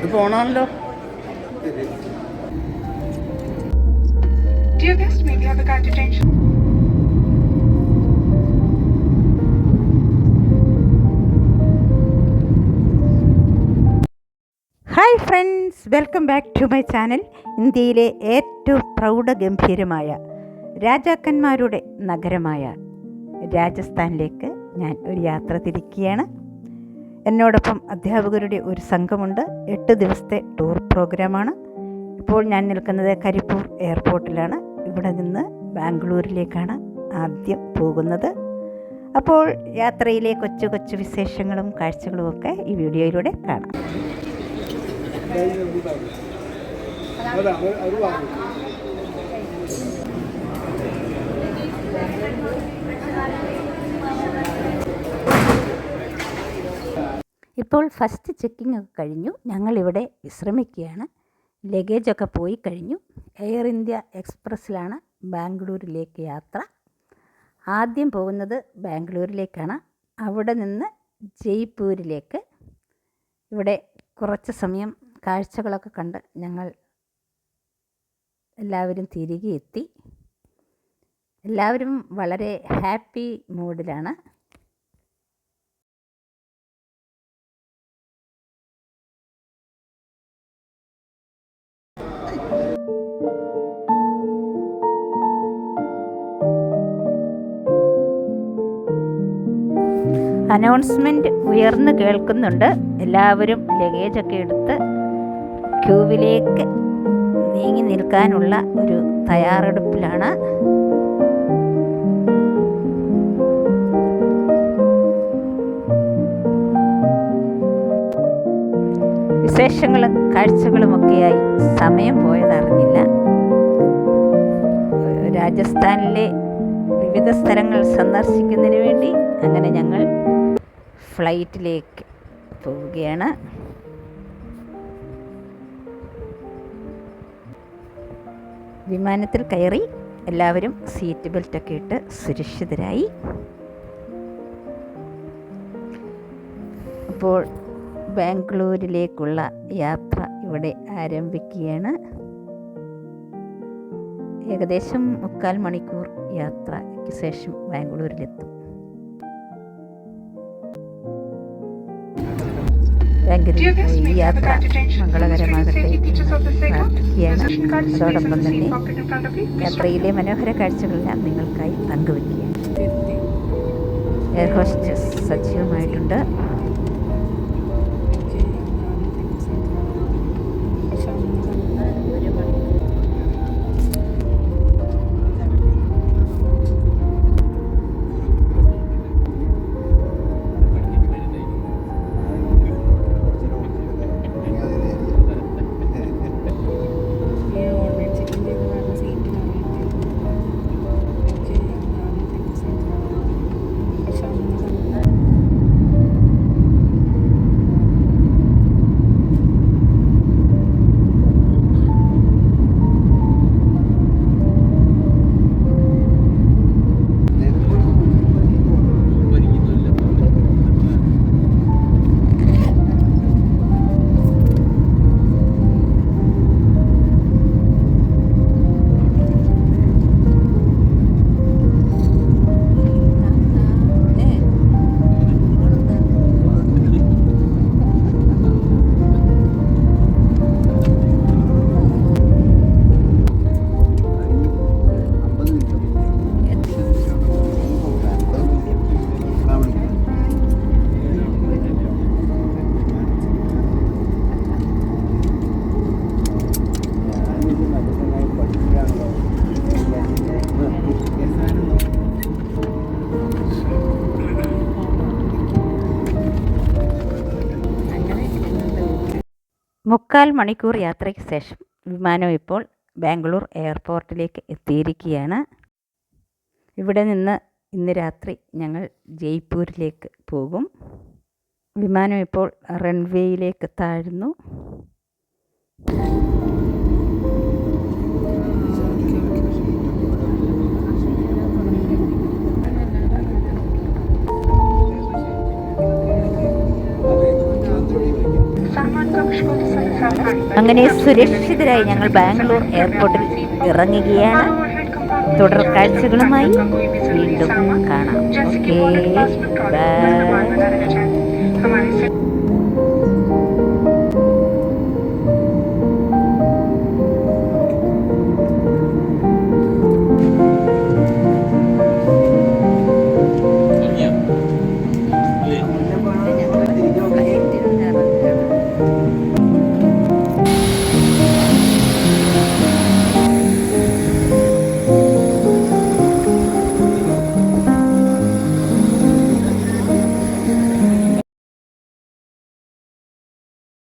ഇത് പോണല്ലോ. Dear guest, may we have the kind attention? Hi friends, welcome back to my channel. ഇന്ത്യയിലെ ഏറ്റവും പ്രൗഢഗംഭീരമായ രാജാക്കന്മാരുടെ നഗരമായ രാജസ്ഥാനിലേക്ക് ഞാൻ ഒരു യാത്ര തിരിക്കുകയാണ്. എന്നോടൊപ്പം അധ്യാപകരുടെ ഒരു സംഘമുണ്ട്. 8 ദിവസത്തെ ടൂർ പ്രോഗ്രാമാണ്. ഇപ്പോൾ ഞാൻ നിൽക്കുന്നത് കരിപ്പൂർ എയർപോർട്ടിലാണ്. ഇവിടെ നിന്ന് ബാംഗ്ലൂരിലേക്കാണ് ആദ്യം പോകുന്നത്. അപ്പോൾ യാത്രയിലെ കൊച്ചു കൊച്ചു വിശേഷങ്ങളും കാഴ്ചകളും ഒക്കെ ഈ വീഡിയോയിലൂടെ കാണാം. ഇപ്പോൾ ഫസ്റ്റ് ചെക്കിംഗ് ഒക്കെ കഴിഞ്ഞു. ഞങ്ങളിവിടെ വിശ്രമിക്കുകയാണ്. ലഗേജൊക്കെ പോയി കഴിഞ്ഞു. എയർ ഇന്ത്യ എക്സ്പ്രസ്സിലാണ് ബാംഗ്ലൂരിലേക്ക് യാത്ര. ആദ്യം പോകുന്നത് ബാംഗ്ലൂരിലേക്കാണ്. അവിടെ നിന്ന് ജയ്പൂരിലേക്ക്. ഇവിടെ കുറച്ച് സമയം കാഴ്ചകളൊക്കെ കണ്ട് ഞങ്ങൾ എല്ലാവരും തിരികെ എത്തി. എല്ലാവരും വളരെ ഹാപ്പി മൂഡിലാണ്. അനൗൺസ്മെൻറ്റ് ഉയർന്നു കേൾക്കുന്നുണ്ട്. എല്ലാവരും ലഗേജൊക്കെ എടുത്ത് ക്യൂവിലേക്ക് നീങ്ങി നിൽക്കാനുള്ള ഒരു തയ്യാറെടുപ്പിലാണ്. വിശേഷങ്ങളും കാഴ്ചകളുമൊക്കെയായി സമയം പോയതറിഞ്ഞില്ല. രാജസ്ഥാനിലെ വിവിധ സ്ഥലങ്ങൾ സന്ദർശിക്കുന്നതിന് വേണ്ടി അങ്ങനെ ഞങ്ങൾ ഫ്ലൈറ്റിലേക്ക് പോവുകയാണ്. വിമാനത്തിൽ കയറി എല്ലാവരും സീറ്റ് ബെൽറ്റൊക്കെ ഇട്ട് സുരക്ഷിതരായി. അപ്പോൾ ബാംഗ്ലൂരിലേക്കുള്ള യാത്ര ഇവിടെ ആരംഭിക്കുകയാണ്. ഏകദേശം 3/4 മണിക്കൂർ യാത്രയ്ക്ക് ശേഷം ബാംഗ്ലൂരിലെത്തും. ഈ യാത്ര മംഗളകരമാകട്ടെ പ്രാർത്ഥിക്കുകയാണ്. അതോടൊപ്പം തന്നെ യാത്രയിലെ മനോഹര കാഴ്ചകളെല്ലാം നിങ്ങൾക്കായി പങ്കുവയ്ക്കുകയാണ്. Air hostess സജീവമായിട്ടുണ്ട്. മുക്കാൽ മണിക്കൂർ യാത്രയ്ക്ക് ശേഷം വിമാനം ഇപ്പോൾ ബാംഗ്ലൂർ എയർപോർട്ടിലേക്ക് എത്തിയിരിക്കുകയാണ്. ഇവിടെ നിന്ന് ഇന്ന് രാത്രി ഞങ്ങൾ ജയ്പൂരിലേക്ക് പോകും. വിമാനം ഇപ്പോൾ റൺവേയിലേക്ക് താഴുന്നു. सामान कक्ष को അങ്ങനെ സുരക്ഷിതരായി ഞങ്ങൾ ബാംഗ്ലൂർ എയർപോർട്ടിൽ ഇറങ്ങുകയാണ്. തുടർ കാഴ്ചകളുമായി വീണ്ടും കാണാം. Okay, by.